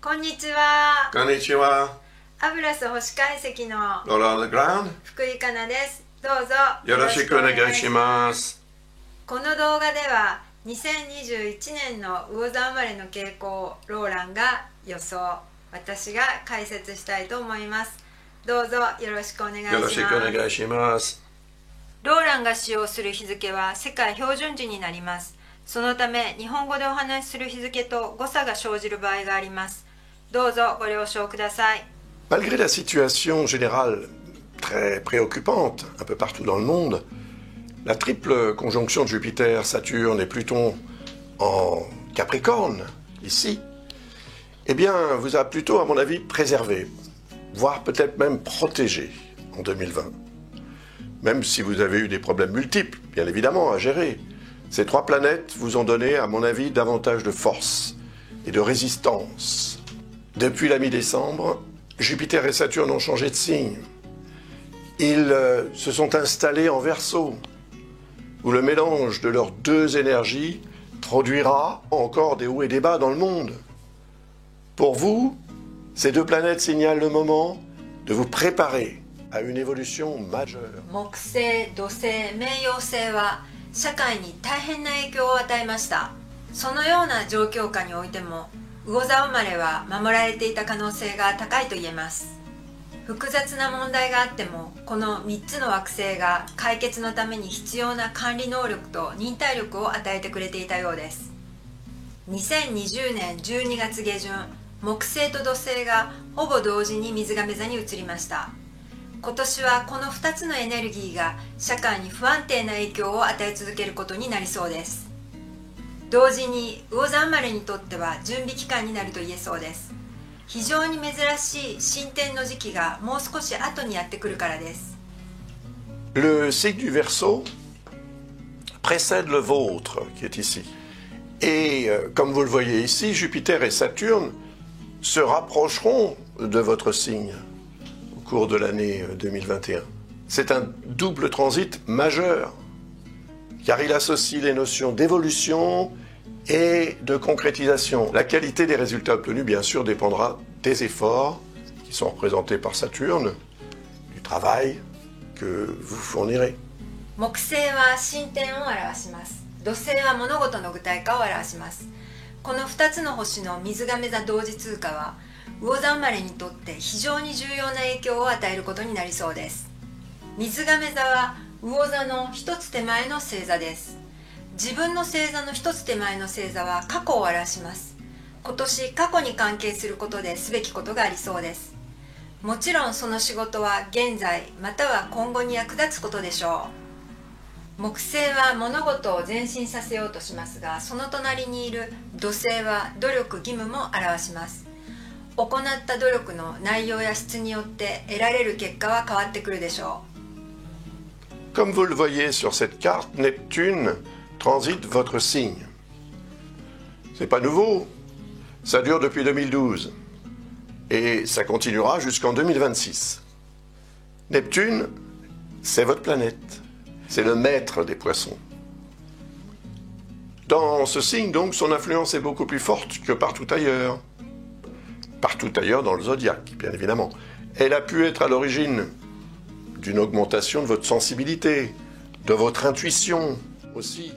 こんにちは。こんにちは。アブラス星解析のローランドグラウンド。福井かなです。どうぞよろしくお願いします。この動画では2021年の魚座生まれの傾向をローランが予想、私が解説したいと思います。どうぞよろしくお願いします。よろしくお願いします。ローランが使用する日付は世界標準時になります。そのため日本語でお話しする日付と誤差が生じる場合があります。どうぞご了承ください。Malgré la situation générale très préoccupante un peu partout dans le monde, la triple conjonction de Jupiter, Saturne et Pluton en Capricorne, ici, eh bien, vous a plutôt, à mon avis, préservé, voire peut-être même protégé en 2020. Même si vous avez eu des problèmes multiples, bien évidemment, à gérer, ces trois planètes vous ont donné, à mon avis, davantage de force et de résistance. Depuis la mi-décembre, Jupiter et Saturne ont changé de signe. Ils se sont installés en Verseau, où le mélange de leurs deux énergies produira encore des hauts et des bas dans le monde. Pour vous, ces deux planètes signalent le moment de vous préparer à une évolution majeure. 木星、土星、冥王星は社会に大変な影響を与えました。そのような状況下においても魚座生まれは守られていた可能性が高いと言えます。複雑な問題があってもこの3つの惑星が解決のために必要な管理能力と忍耐力を与えてくれていたようです。2020年12月下旬、木星と土星がほぼ同時に水亀座に移りました。今年はこの2つのエネルギーが社会に不安定な影響を与え続けることになりそうです。同時に魚座生まれにとっては準備期間になると言えそうです。非常に珍しい進展の時期がもう少し後にやってくるからです。Le signe du Verseau précède le vôtre qui est ici. Et comme vous le voyez ici, Jupiter et Saturne se rapprocheront de votre signe au cours de l'année 2021. C'est un double transit majeur, car il associe les notions d'évolution et de concrétisation. La qualité des résultats obtenus, bien sûr, dépendra des efforts qui sont représentés par Saturne, du travail que vous fournirez. 木星は進展を表します。土星は物事の具体化を表します。この2つの星の水亀座同時通過は魚座生まれにとって非常に重要な影響を与えることになりそうです。水亀座は魚座の一つ手前の星座です。自分の星座の一つ手前の星座は過去を表します。今年過去に関係することですべきことがありそうです。もちろんその仕事は現在または今後に役立つことでしょう。木星は物事を前進させようとしますが、その隣にいる土星は努力義務も表します。行った努力の内容や質によって得られる結果は変わってくるでしょう。Comme vous le voyez sur cette carte, Neptune transite votre signe. C'est pas nouveau, ça dure depuis 2012 et ça continuera jusqu'en 2026. Neptune, c'est votre planète, c'est le maître des poissons. Dans ce signe, donc, son influence est beaucoup plus forte que partout ailleurs. Partout ailleurs dans le zodiaque, bien évidemment. Elle a pu être à l'origine d'une augmentation de votre sensibilité, de votre intuition aussi.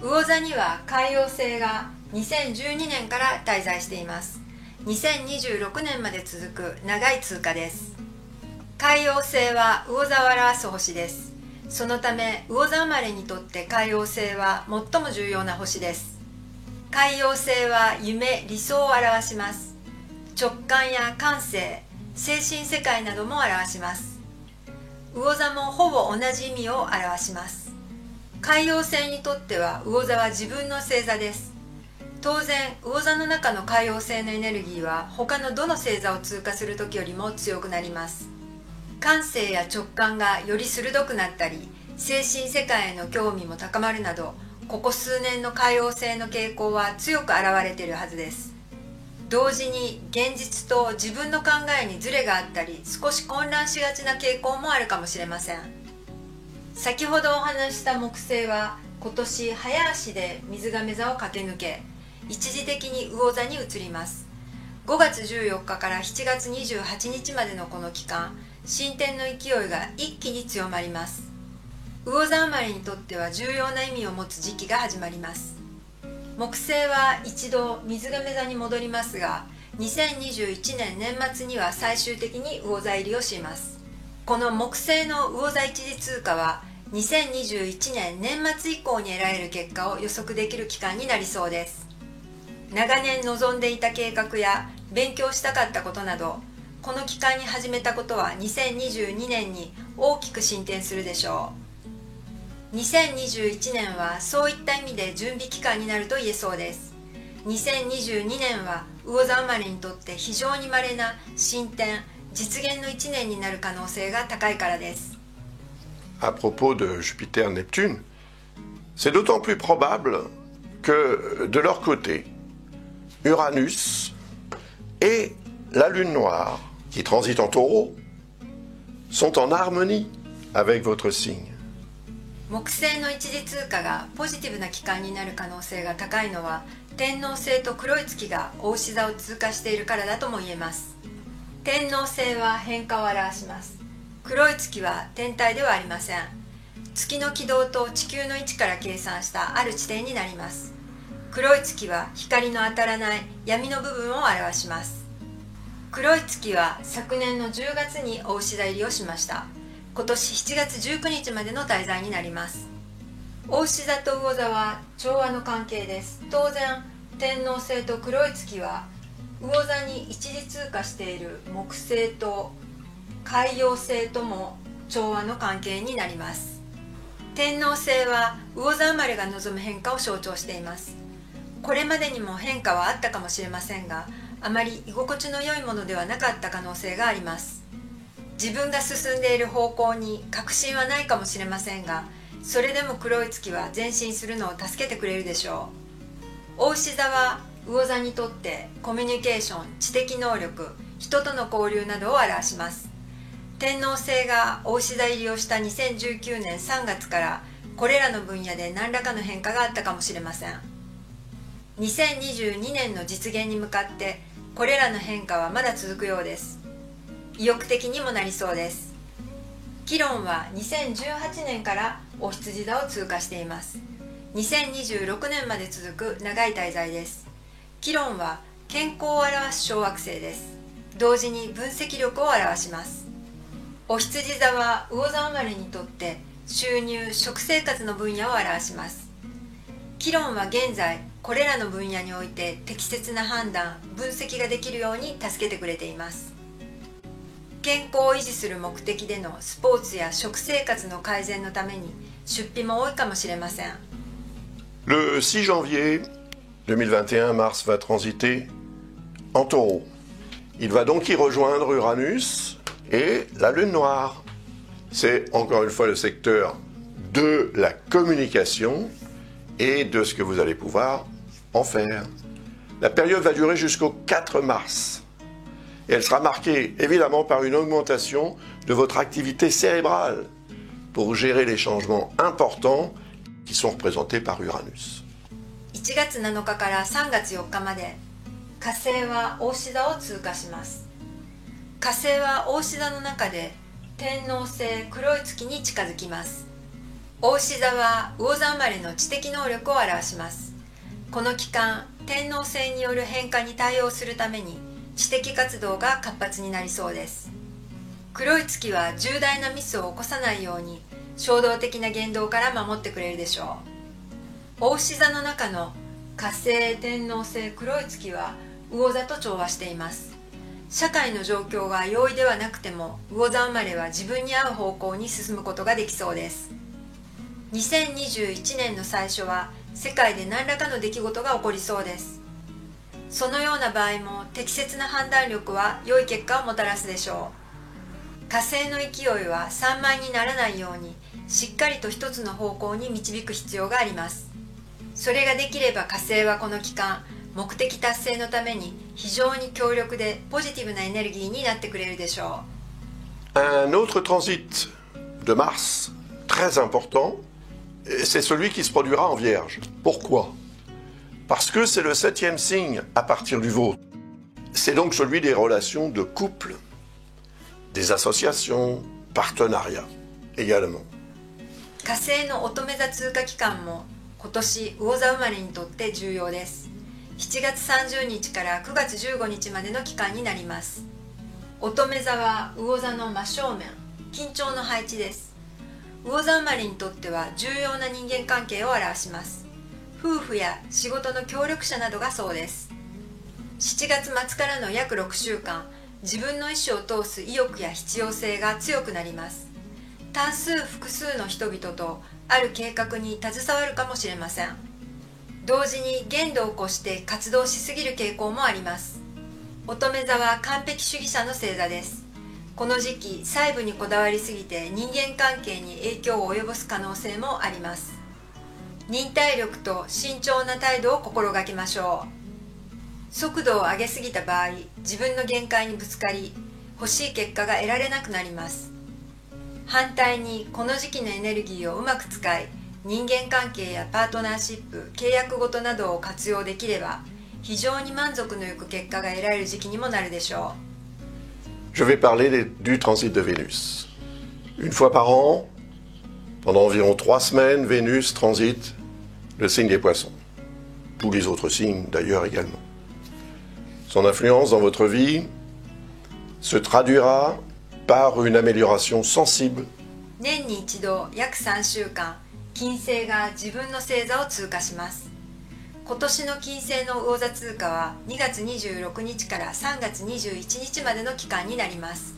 魚座には海王星が2012年から滞在しています。2026年まで続く長い通過です。海王星は魚座を表す星です。そのため魚座生まれにとって海王星は最も重要な星です。海王星は夢、理想を表します。直感や感性、精神世界なども表します。魚座もほぼ同じ意味を表します。海王星にとっては魚座は自分の星座です。当然魚座の中の海王星のエネルギーは他のどの星座を通過する時よりも強くなります。感性や直感がより鋭くなったり、精神世界への興味も高まるなど、ここ数年の海王星の傾向は強く現れているはずです。同時に現実と自分の考えにズレがあったり、少し混乱しがちな傾向もあるかもしれません。先ほどお話しした木星は今年早足で水亀座を駆け抜け、一時的に魚座に移ります。5月14日から7月28日までのこの期間、進展の勢いが一気に強まります。魚座生まれにとっては重要な意味を持つ時期が始まります。木星は一度水亀座に戻りますが、2021年年末には最終的に魚座入りをします。この木星の魚座一時通過は2021年年末以降に得られる結果を予測できる期間になりそうです。長年望んでいた計画や勉強したかったことなど、この期間に始めたことは2022年に大きく進展するでしょう。2021年はそういった意味で準備期間になると言えそうです。2022年は魚座生まれにとって非常に稀な進展、実現の1年になる可能性が高いからです。À propos de Jupiter-Neptune, c'est d'autant plus probable que de leur côté, Uranus et la Lune noire, qui transitent en taureau, sont en harmonie avec votre signe. 木星の一時通過がポジティブな期間になる可能性が高いのは、天王星と黒い月が牡牛座を通過しているからだとも言えます。天王星は変化を表します。黒い月は天体ではありません。月の軌道と地球の位置から計算したある地点になります。黒い月は光の当たらない闇の部分を表します。黒い月は昨年の10月に牡牛座入りをしました。今年7月19日までの滞在になります。牡牛座と魚座は調和の関係です。当然、天王星と黒い月は魚座に一時通過している木星と海洋星とも調和の関係になります。天王星は魚座生まれが望む変化を象徴しています。これまでにも変化はあったかもしれませんが、あまり居心地の良いものではなかった可能性があります。自分が進んでいる方向に確信はないかもしれませんが、それでも黒い月は前進するのを助けてくれるでしょう。牡牛座は魚座にとってコミュニケーション、知的能力、人との交流などを表します。天王星が牡牛座入りをした2019年3月からこれらの分野で何らかの変化があったかもしれません。2022年の実現に向かってこれらの変化はまだ続くようです。意欲的にもなりそうです。キロンは2018年からお羊座を通過しています。2026年まで続く長い滞在です。キロンは健康を表す小惑星です。同時に分析力を表します。お羊座は魚座生まれにとって収入・食生活の分野を表します。キロンは現在これらの分野において適切な判断・分析ができるように助けてくれています。健康を維持する目的でのスポーツや食生活の改善のために出費も多いかもしれません。Le 6 janvier 2021, Mars va transiter en taureau. Il va donc y rejoindre Uranus et la Lune noire. C'est encore une fois le secteur de la communication et de ce que vous allez pouvoir en faire. La période va durer jusqu'au 4 mars. Et elle sera marquée évidemment par une augmentation de votre activité cérébrale pour gérer les changements importants qui sont représentés par Uranus. 1月7日から3月4日まで火星は牡牛座を通過します。火星は牡牛座の中で天王星黒い月に近づきます。牡牛座は魚座生まれの知的能力を表します。この期間、天王星による変化に対応するために知的活動が活発になりそうです。黒い月は重大なミスを起こさないように衝動的な言動から守ってくれるでしょう。牡牛座の中の火星、天王星、黒い月は魚座と調和しています。社会の状況が容易ではなくても魚座生まれは自分に合う方向に進むことができそうです。2021年の最初は世界で何らかの出来事が起こりそうです。そのような場合も適切な判断力は良い結果をもたらすでしょう。火星の勢いは散漫にならないようにしっかりと一つの方向に導く必要があります。それができれば火星はこの期間、目的達成のために非常に強力でポジティブなエネルギーになってくれるでしょう。Un autre transit de Mars très important, c'est celui qui se produira en Vierge. Pourquoi? Parce que c'est le 7e signe à partir du vôtre. C'est donc celui des relations de couple, des associations, partenariats également. 火星の乙女座通過期間も今年魚座生まれにとって重要です。7月30日から9月15日までの期間になります。乙女座は魚座の真正面、緊張の配置です。魚座生まれにとっては重要な人間関係を表します。夫婦や仕事の協力者などがそうです。7月末からの約6週間、自分の意思を通す意欲や必要性が強くなります。多数複数の人々とある計画に携わるかもしれません。同時に限度を越して活動しすぎる傾向もあります。乙女座は完璧主義者の星座です。この時期、細部にこだわりすぎて人間関係に影響を及ぼす可能性もあります。忍耐力と慎重な態度を心がけましょう。速度を上げすぎた場合、自分の限界にぶつかり、欲しい結果が得られなくなります。反対に、この時期のエネルギーをうまく使い、人間関係やパートナーシップ、契約ごとなどを活用できれば、非常に満足のいく結果が得られる時期にもなるでしょう。Je vais parler du transit de Vénus. Une fois par an, pendant environ 3 semaines, Vénus transite le signe des poissons. Tous les autres signes d'ailleurs également. Son influence dans votre vie se traduira par une amélioration sensible. 年に一度約3週間、金星が自分の星座を通過します。今年の金星の魚座通過は2月26日から3月21日までの期間になります。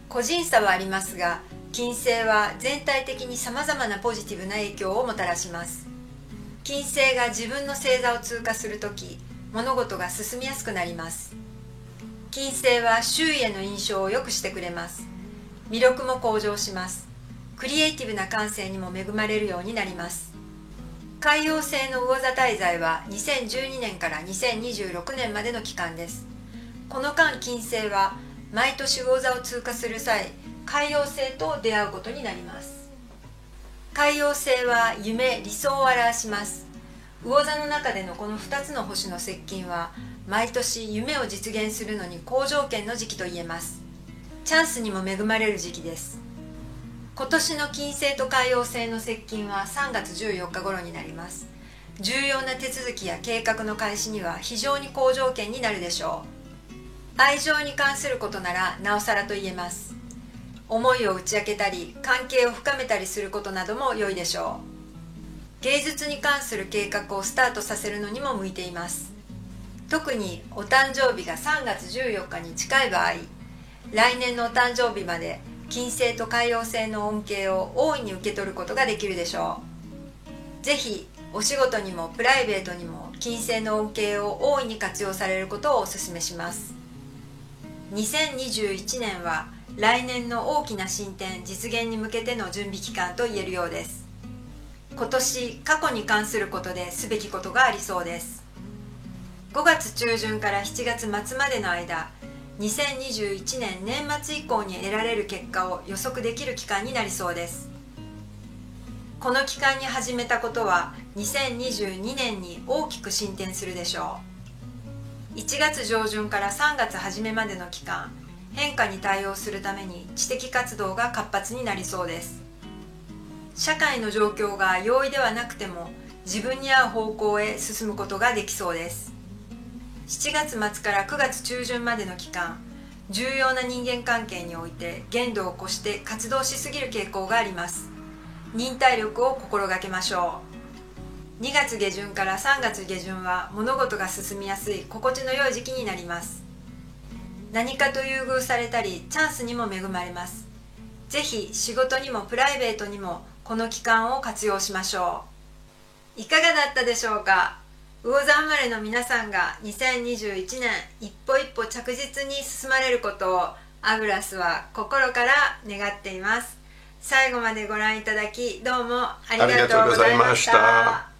個人差はありますが、金星は全体的にさまざまなポジティブな影響をもたらします。金星が自分の星座を通過するとき、物事が進みやすくなります。金星は周囲への印象を良くしてくれます。魅力も向上します。クリエイティブな感性にも恵まれるようになります。海王星の魚座滞在は2012年から2026年までの期間です。この間、金星は毎年魚座を通過する際、海王星と出会うことになります。海王星は夢、理想を表します。魚座の中でのこの2つの星の接近は、毎年夢を実現するのに好条件の時期と言えます。チャンスにも恵まれる時期です。今年の金星と海王星の接近は3月14日頃になります。重要な手続きや計画の開始には非常に好条件になるでしょう。愛情に関することならなおさらと言えます。思いを打ち明けたり、関係を深めたりすることなども良いでしょう。芸術に関する計画をスタートさせるのにも向いています。特にお誕生日が3月14日に近い場合、来年のお誕生日まで金星と海王星の恩恵を大いに受け取ることができるでしょう。ぜひお仕事にもプライベートにも金星の恩恵を大いに活用されることをお勧めします。2021年は来年の大きな進展実現に向けての準備期間と言えるようです。今年過去に関することですべきことがありそうです。5月中旬から7月末までの間、2021年年末以降に得られる結果を予測できる期間になりそうです。この期間に始めたことは2022年に大きく進展するでしょう。1月上旬から3月初めまでの期間、変化に対応するために知的活動が活発になりそうです。社会の状況が容易ではなくても自分に合う方向へ進むことができそうです。7月末から9月中旬までの期間、重要な人間関係において限度を越して活動しすぎる傾向があります。忍耐力を心がけましょう。2月下旬から3月下旬は物事が進みやすい心地の良い時期になります。何かと優遇されたりチャンスにも恵まれます。ぜひ仕事にもプライベートにもこの期間を活用しましょう。いかがだったでしょうか。魚座生まれの皆さんが2021年一歩一歩着実に進まれることをアグラスは心から願っています。最後までご覧いただきどうもありがとうございました。